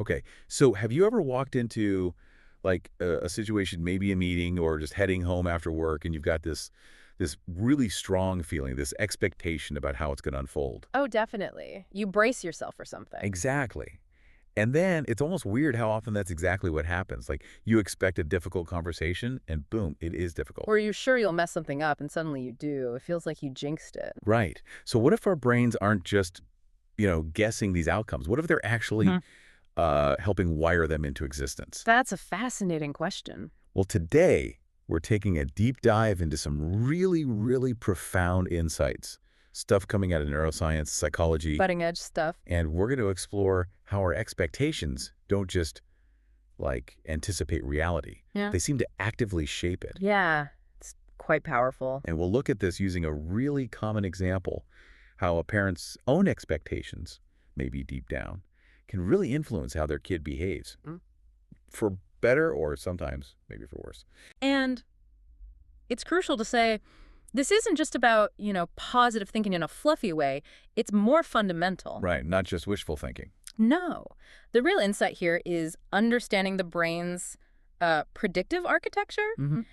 Okay. So have you ever walked into like a situation, maybe a meeting or just heading home after work, and you've got this really strong feeling, this expectation about how it's going to unfold? Oh, definitely. You brace yourself for something. Exactly. And then it's almost weird how often that's exactly what happens. Like you expect a difficult conversation and boom, it is difficult. Or you're sure you'll mess something up and suddenly you do. It feels like you jinxed it. Right. So what if our brains aren't just, guessing these outcomes? What if they're actually Mhm. helping wire them into existence? That's a fascinating question. Well, today we're taking a deep dive into some really, really profound insights, stuff coming out of neuroscience, psychology, Cutting edge stuff. and we're going to explore how our expectations don't just like anticipate reality. Yeah. They seem to actively shape it. Yeah, it's quite powerful. And we'll look at this using a really common example, how a parent's own expectations, maybe deep down, can really influence how their kid behaves, Mm. for better or sometimes maybe for worse. And it's crucial to say this isn't just about, positive thinking in a fluffy way. It's more fundamental. Right, not just wishful thinking. No. The real insight here is understanding the brain's predictive architecture,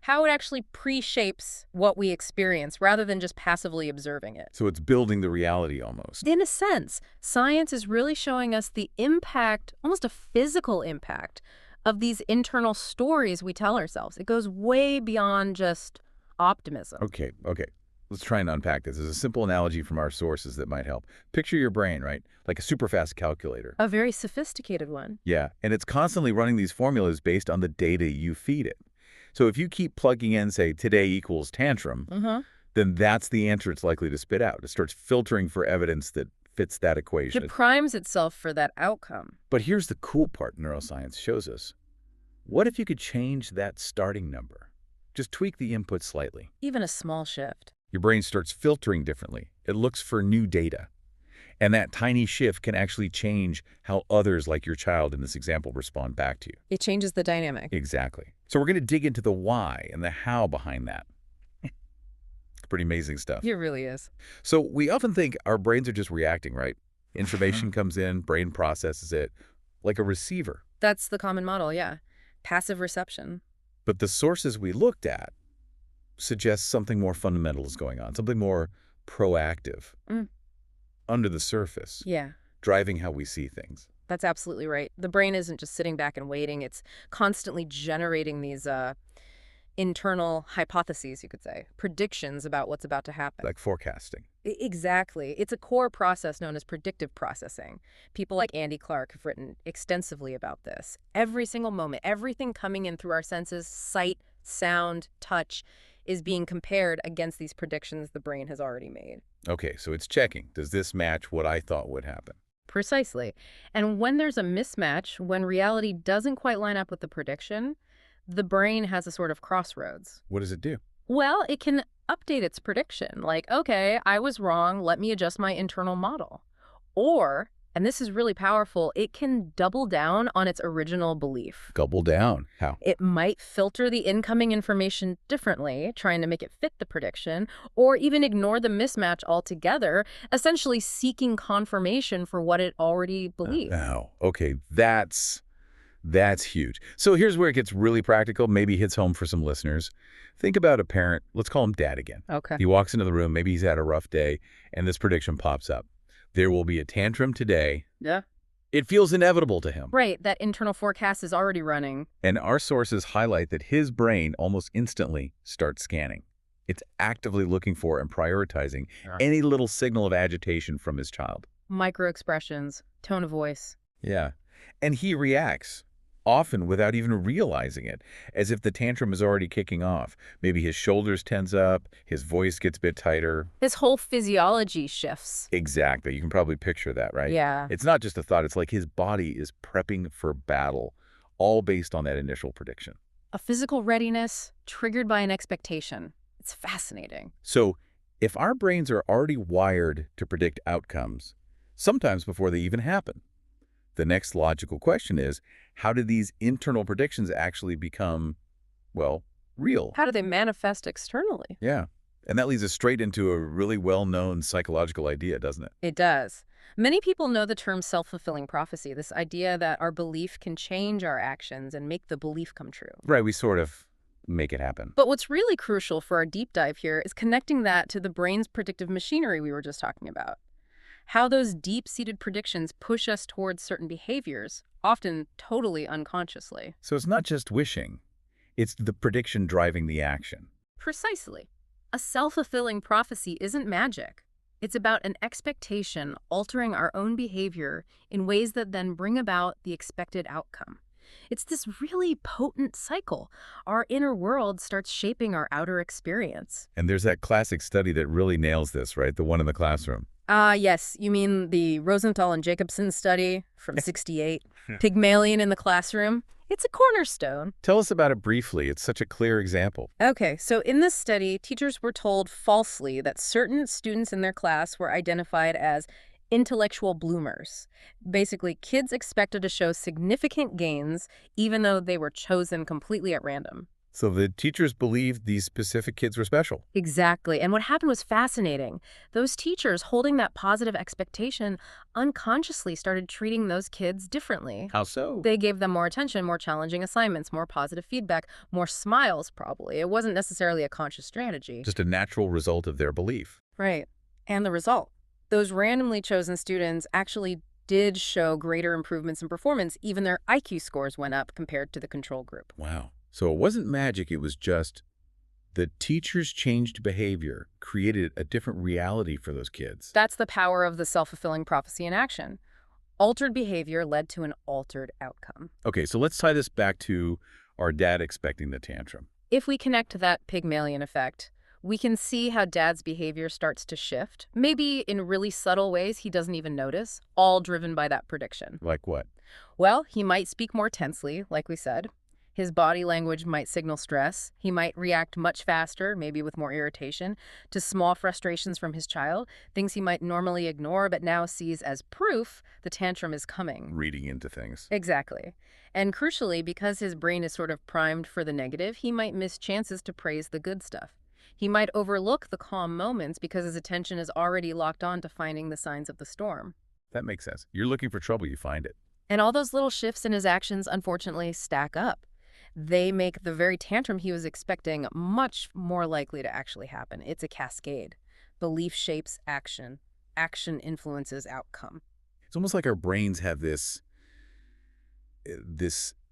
how it actually pre-shapes what we experience rather than just passively observing it. So it's building the reality almost. In a sense, science is really showing us the impact, almost a physical impact, of these internal stories we tell ourselves. It goes way beyond just optimism. Okay. Let's try and unpack this. There's a simple analogy from our sources that might help. Picture your brain, right? Like a super fast calculator. A very sophisticated one. Yeah, and it's constantly running these formulas based on the data you feed it. So if you keep plugging in, say, today equals tantrum, then that's the answer it's likely to spit out. It starts filtering for evidence that fits that equation. It primes itself for that outcome. But here's the cool part neuroscience shows us. What if you could change that starting number? Just tweak the input slightly. Even a small shift. Your brain starts filtering differently. It looks for new data. And that tiny shift can actually change how others, like your child in this example, respond back to you. It changes the dynamic. Exactly. So we're going to dig into the why and the how behind that. It's pretty amazing stuff. It really is. So we often think our brains are just reacting, right? Information comes in, brain processes it, like a receiver. That's the common model, yeah. Passive reception. But the sources we looked at suggest something more fundamental is going on, something more proactive, under the surface, Yeah, driving how we see things. that's absolutely right. The brain isn't just sitting back and waiting. It's constantly generating these internal hypotheses, you could say, predictions about what's about to happen. Like forecasting. Exactly. It's a core process known as predictive processing. People like Andy Clark have written extensively about this. Every single moment, everything coming in through our senses, sight, sound, touch, is being compared against these predictions the brain has already made. Okay, so it's checking. Does this match what I thought would happen? Precisely. And when there's a mismatch, when reality doesn't quite line up with the prediction, the brain has a sort of crossroads. What does it do? Well, it can update its prediction. Like, okay, I was wrong. Let me adjust my internal model. Or, and this is really powerful, it can double down on its original belief. Double down. How? It might filter the incoming information differently, trying to make it fit the prediction, or even ignore the mismatch altogether, essentially seeking confirmation for what it already believed. Oh, okay, that's huge. So here's where it gets really practical, maybe hits home for some listeners. Think about a parent, let's call him dad again. Okay. He walks into the room, maybe he's had a rough day, and this prediction pops up. There will be a tantrum today. Yeah. It feels inevitable to him. Right, that internal forecast is already running. And our sources highlight that his brain almost instantly starts scanning. It's actively looking for and prioritizing any little signal of agitation from his child. Micro-expressions, tone of voice. Yeah. And he reacts, often without even realizing it, as if the tantrum is already kicking off. Maybe his shoulders tense up, his voice gets a bit tighter. His whole physiology shifts. Exactly. You can probably picture that, right? Yeah. It's not just a thought. It's like his body is prepping for battle, all based on that initial prediction. A physical readiness triggered by an expectation. It's fascinating. So if our brains are already wired to predict outcomes, sometimes before they even happen, the next logical question is, how do these internal predictions actually become, well, real? How do they manifest externally? Yeah. And that leads us straight into a really well-known psychological idea, doesn't it? It does. Many people know the term self-fulfilling prophecy, this idea that our belief can change our actions and make the belief come true. Right, we sort of make it happen. But what's really crucial for our deep dive here is connecting that to the brain's predictive machinery we were just talking about. How those deep-seated predictions push us towards certain behaviors, often totally unconsciously. So it's not just wishing. It's the prediction driving the action. Precisely. A self-fulfilling prophecy isn't magic. It's about an expectation altering our own behavior in ways that then bring about the expected outcome. It's this really potent cycle. Our inner world starts shaping our outer experience. And there's that classic study that really nails this, right? The one in the classroom. Yes. You mean the Rosenthal and Jacobson study from '68? Pygmalion in the classroom? It's a cornerstone. Tell us about it briefly. It's such a clear example. Okay, so in this study, teachers were told falsely that certain students in their class were identified as intellectual bloomers. Basically, kids expected to show significant gains even though they were chosen completely at random. So the teachers believed these specific kids were special. Exactly. And what happened was fascinating. Those teachers holding that positive expectation unconsciously started treating those kids differently. How so? They gave them more attention, more challenging assignments, more positive feedback, more smiles probably. It wasn't necessarily a conscious strategy. Just a natural result of their belief. Right. And the result? Those randomly chosen students actually did show greater improvements in performance. Even their IQ scores went up compared to the control group. Wow. So it wasn't magic, it was just the teacher's changed behavior created a different reality for those kids. That's the power of the self-fulfilling prophecy in action. Altered behavior led to an altered outcome. Okay, so let's tie this back to our dad expecting the tantrum. If we connect to that Pygmalion effect, we can see how dad's behavior starts to shift, maybe in really subtle ways he doesn't even notice, all driven by that prediction. Like what? Well, he might speak more tensely, like we said. His body language might signal stress. He might react much faster, maybe with more irritation, to small frustrations from his child, things he might normally ignore but now sees as proof the tantrum is coming. Reading into things. Exactly. And crucially, because his brain is sort of primed for the negative, he might miss chances to praise the good stuff. He might overlook the calm moments because his attention is already locked on to finding the signs of the storm. That makes sense. You're looking for trouble, you find it. And all those little shifts in his actions, unfortunately, stack up. They make the very tantrum he was expecting much more likely to actually happen. It's a cascade. Belief shapes action. Action influences outcome. It's almost like our brains have this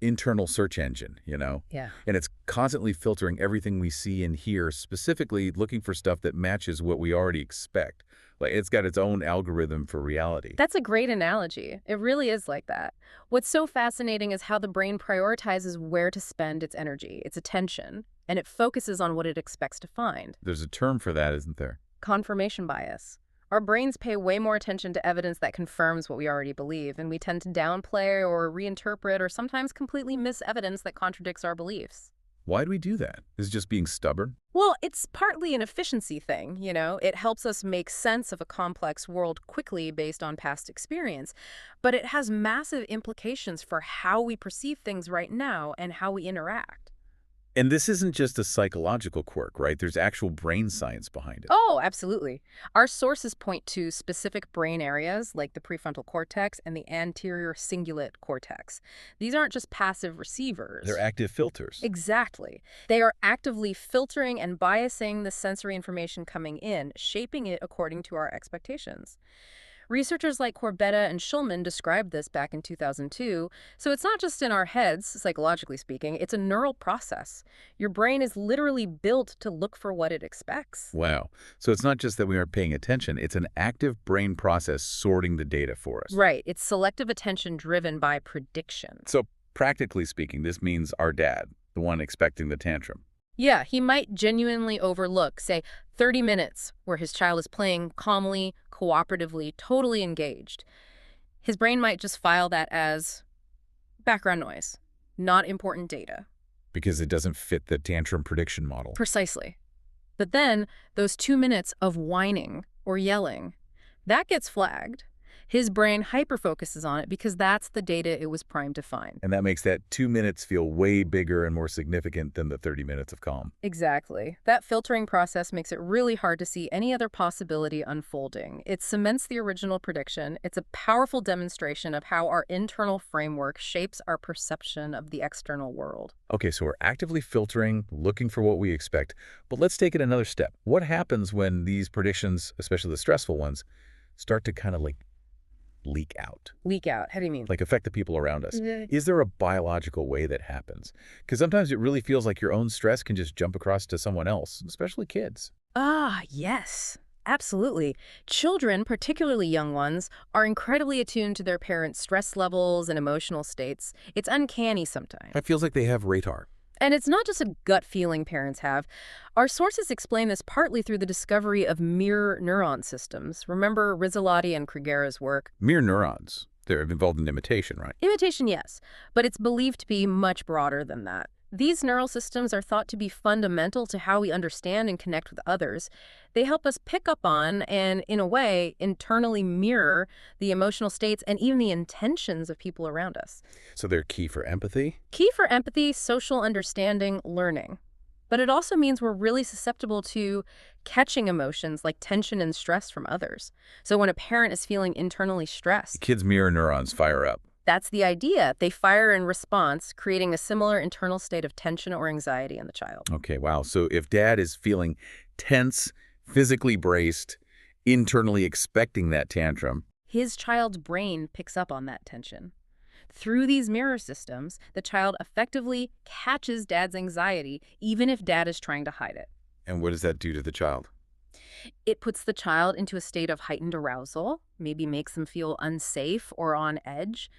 internal search engine, you know? Yeah. And it's constantly filtering everything we see and hear, specifically looking for stuff that matches what we already expect. Like it's got its own algorithm for reality. That's a great analogy. It really is like that. What's so fascinating is how the brain prioritizes where to spend its energy, its attention, and it focuses on what it expects to find. There's a term for that, isn't there? Confirmation bias. Our brains pay way more attention to evidence that confirms what we already believe, and we tend to downplay or reinterpret or sometimes completely miss evidence that contradicts our beliefs. Why do we do that? Is it just being stubborn? Well, it's partly an efficiency thing, you know. It helps us make sense of a complex world quickly based on past experience, but it has massive implications for how we perceive things right now and how we interact. And this isn't just a psychological quirk, right? There's actual brain science behind it. Oh, absolutely. Our sources point to specific brain areas like the prefrontal cortex and the anterior cingulate cortex. These aren't just passive receivers. They're active filters. Exactly. They are actively filtering and biasing the sensory information coming in, shaping it according to our expectations. Researchers like Corbetta and Schulman described this back in 2002, so it's not just in our heads, psychologically speaking, it's a neural process. Your brain is literally built to look for what it expects. Wow. So it's not just that we aren't paying attention, it's an active brain process sorting the data for us. Right. It's selective attention driven by prediction. So practically speaking, this means our dad, the one expecting the tantrum. Yeah, he might genuinely overlook, say, 30 minutes where his child is playing calmly, cooperatively, totally engaged. His brain might just file that as background noise, not important data. Because it doesn't fit the tantrum prediction model. Precisely. But then, those 2 minutes of whining or yelling, that gets flagged. His brain hyperfocuses on it because that's the data it was primed to find. And that makes that 2 minutes feel way bigger and more significant than the 30 minutes of calm. Exactly. That filtering process makes it really hard to see any other possibility unfolding. It cements the original prediction. It's a powerful demonstration of how our internal framework shapes our perception of the external world. Okay, so we're actively filtering, looking for what we expect. But let's take it another step. What happens when these predictions, especially the stressful ones, start to kind of like leak out? Leak out. How do you mean? Like affect the people around us? Yeah. Is there a biological way that happens? Because sometimes it really feels like your own stress can just jump across to someone else, especially kids. Yes. Absolutely. Children, particularly young ones, are incredibly attuned to their parents' stress levels and emotional states. It's uncanny sometimes. It feels like they have radar. And it's not just a gut feeling parents have. Our sources explain this partly through the discovery of mirror neuron systems. Remember Rizzolatti and Krigera's work? Mere neurons. They're involved in imitation, right? Imitation, yes, but it's believed to be much broader than that. These neural systems are thought to be fundamental to how we understand and connect with others. They help us pick up on and, in a way, internally mirror the emotional states and even the intentions of people around us. So they're key for empathy? Key for empathy, social understanding, learning. But it also means we're really susceptible to catching emotions like tension and stress from others. So when a parent is feeling internally stressed, Kids' mirror neurons fire up. that's the idea. They fire in response, creating a similar internal state of tension or anxiety in the child. Okay, wow. So if dad is feeling tense, physically braced, internally expecting that tantrum, His child's brain picks up on that tension. Through these mirror systems, the child effectively catches dad's anxiety, even if dad is trying to hide it. and what does that do to the child? It puts the child into a state of heightened arousal, maybe makes them feel unsafe or on edge,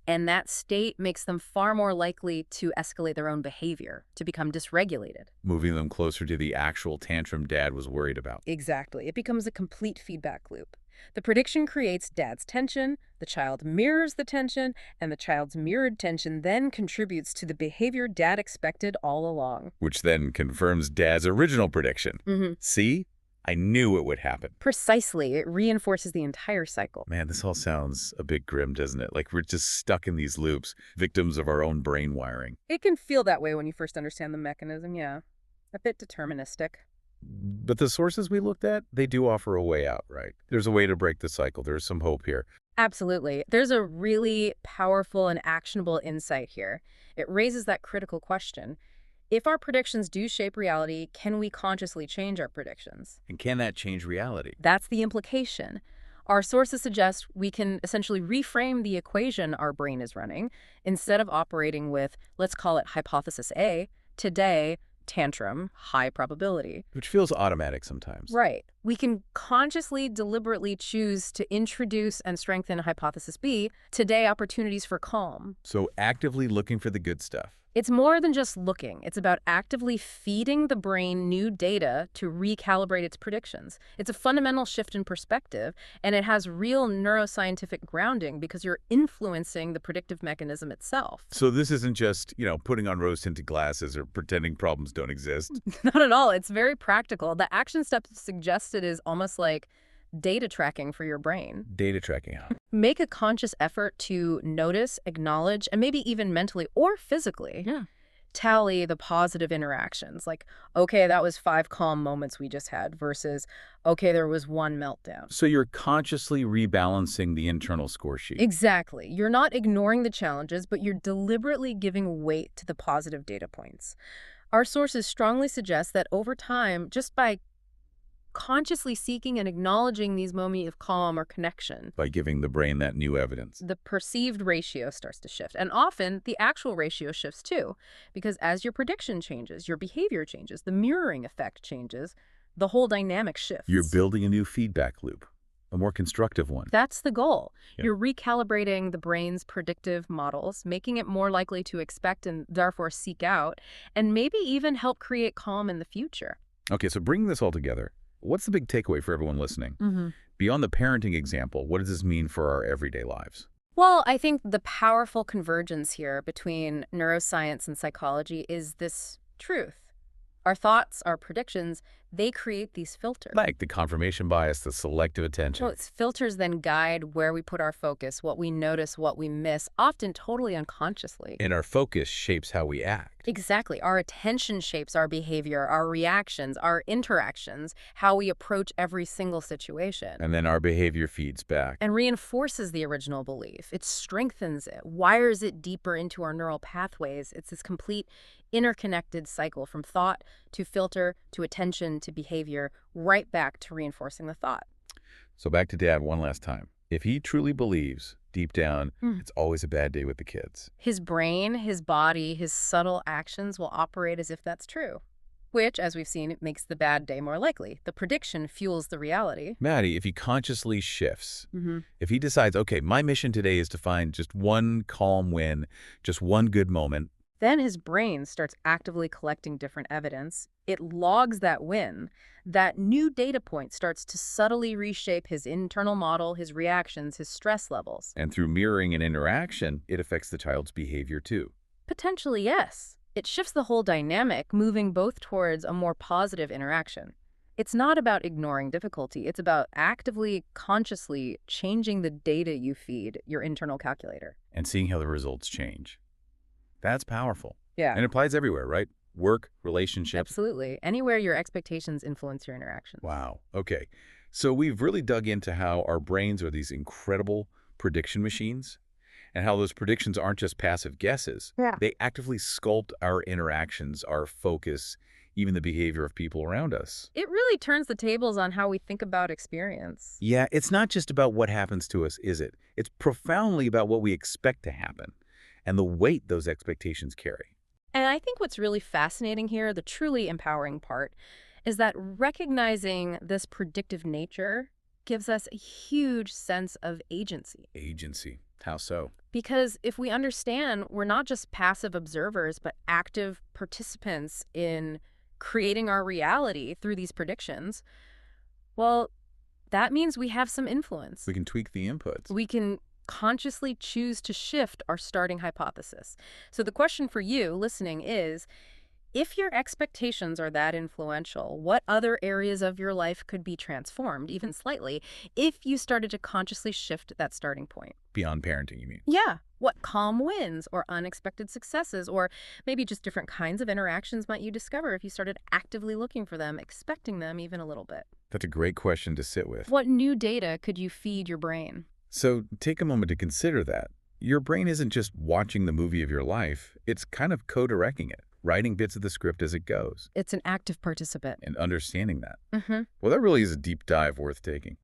and that state makes them far more likely to escalate their own behavior, to become dysregulated. Moving them closer to the actual tantrum dad was worried about. Exactly. It becomes a complete feedback loop. The prediction creates dad's tension, the child mirrors the tension, and the child's mirrored tension then contributes to the behavior dad expected all along. Which then confirms dad's original prediction. See? I knew it would happen. Precisely. It reinforces the entire cycle. Man, this all sounds a bit grim, doesn't it? Like we're just stuck in these loops, victims of our own brain wiring. It can feel that way when you first understand the mechanism, yeah. A bit deterministic. But the sources we looked at, they do offer a way out, right? There's a way to break the cycle. There's some hope here. Absolutely. There's a really powerful and actionable insight here. It raises that critical question. If our predictions do shape reality, can we consciously change our predictions? And can that change reality? That's the implication. Our sources suggest we can essentially reframe the equation our brain is running. Instead of operating with, let's call it hypothesis A, today, tantrum, high probability. Which feels automatic sometimes. Right. We can consciously, deliberately choose to introduce and strengthen hypothesis B, today, opportunities for calm. So actively looking for the good stuff. It's more than just looking. It's about actively feeding the brain new data to recalibrate its predictions. It's a fundamental shift in perspective, and it has real neuroscientific grounding because you're influencing the predictive mechanism itself. So this isn't just, putting on rose-tinted glasses or pretending problems don't exist. Not at all. It's very practical. The action step suggested is almost like data tracking for your brain. Data tracking how? Make a conscious effort to notice, acknowledge, and maybe even mentally or physically tally the positive interactions. Like, okay, that was 5 calm moments we just had versus, okay, there was 1 meltdown. So you're consciously rebalancing the internal score sheet. Exactly. You're not ignoring the challenges, but you're deliberately giving weight to the positive data points. Our sources strongly suggest that over time, just by consciously seeking and acknowledging these moments of calm or connection, By giving the brain that new evidence. the perceived ratio starts to shift. And often the actual ratio shifts too, because as your prediction changes, your behavior changes, the mirroring effect changes, the whole dynamic shifts. You're building a new feedback loop, a more constructive one. That's the goal. Yeah. You're recalibrating the brain's predictive models, making it more likely to expect and therefore seek out, and maybe even help create calm in the future. Okay, so bringing this all together, what's the big takeaway for everyone listening? Beyond the parenting example, what does this mean for our everyday lives? Well, I think the powerful convergence here between neuroscience and psychology is this truth. Our thoughts, our predictions, they create these filters. Like the confirmation bias, the selective attention. Well, its filters then guide where we put our focus, what we notice, what we miss, often totally unconsciously. And our focus shapes how we act. Exactly. Our attention shapes our behavior, our reactions, our interactions, how we approach every single situation. And then our behavior feeds back. And reinforces the original belief. It strengthens it, wires it deeper into our neural pathways. It's this complete interconnected cycle from thought to filter to attention to behavior, right back to reinforcing the thought. So back to Dad one last time. If he truly believes, deep down, it's always a bad day with the kids. His brain, his body, his subtle actions will operate as if that's true. Which, as we've seen, makes the bad day more likely. The prediction fuels the reality. Maddie, if he consciously shifts, if he decides, okay, my mission today is to find just one calm win, just one good moment, then his brain starts actively collecting different evidence. It logs that win. That new data point starts to subtly reshape his internal model, his reactions, his stress levels. and through mirroring and interaction, it affects the child's behavior too. Potentially, yes. It shifts the whole dynamic, moving both towards a more positive interaction. It's not about ignoring difficulty. It's about actively, consciously changing the data you feed your internal calculator. And seeing how the results change. That's powerful. Yeah. And it applies everywhere, right? Work, relationships. Absolutely. Anywhere your expectations influence your interactions. Wow. Okay. So we've really dug into how our brains are these incredible prediction machines and how those predictions aren't just passive guesses. Yeah. They actively sculpt our interactions, our focus, even the behavior of people around us. It really turns the tables on how we think about experience. Yeah, it's not just about what happens to us, is it? It's profoundly about what we expect to happen and the weight those expectations carry. And I think what's really fascinating here, the truly empowering part, is that recognizing this predictive nature gives us a huge sense of agency. Agency. How so? Because if we understand we're not just passive observers, but active participants in creating our reality through these predictions, well, that means we have some influence. We can tweak the inputs. We can consciously choose to shift our starting hypothesis. So the question for you listening is, if your expectations are that influential, what other areas of your life could be transformed, even slightly, if you started to consciously shift that starting point? Beyond parenting, you mean? Yeah. What calm wins or unexpected successes or maybe just different kinds of interactions might you discover if you started actively looking for them, expecting them even a little bit? That's a great question to sit with. What new data could you feed your brain? So take a moment to consider that. Your brain isn't just watching the movie of your life, it's kind of co-directing it, writing bits of the script as it goes. It's an active participant. And understanding that. Well, that really is a deep dive worth taking.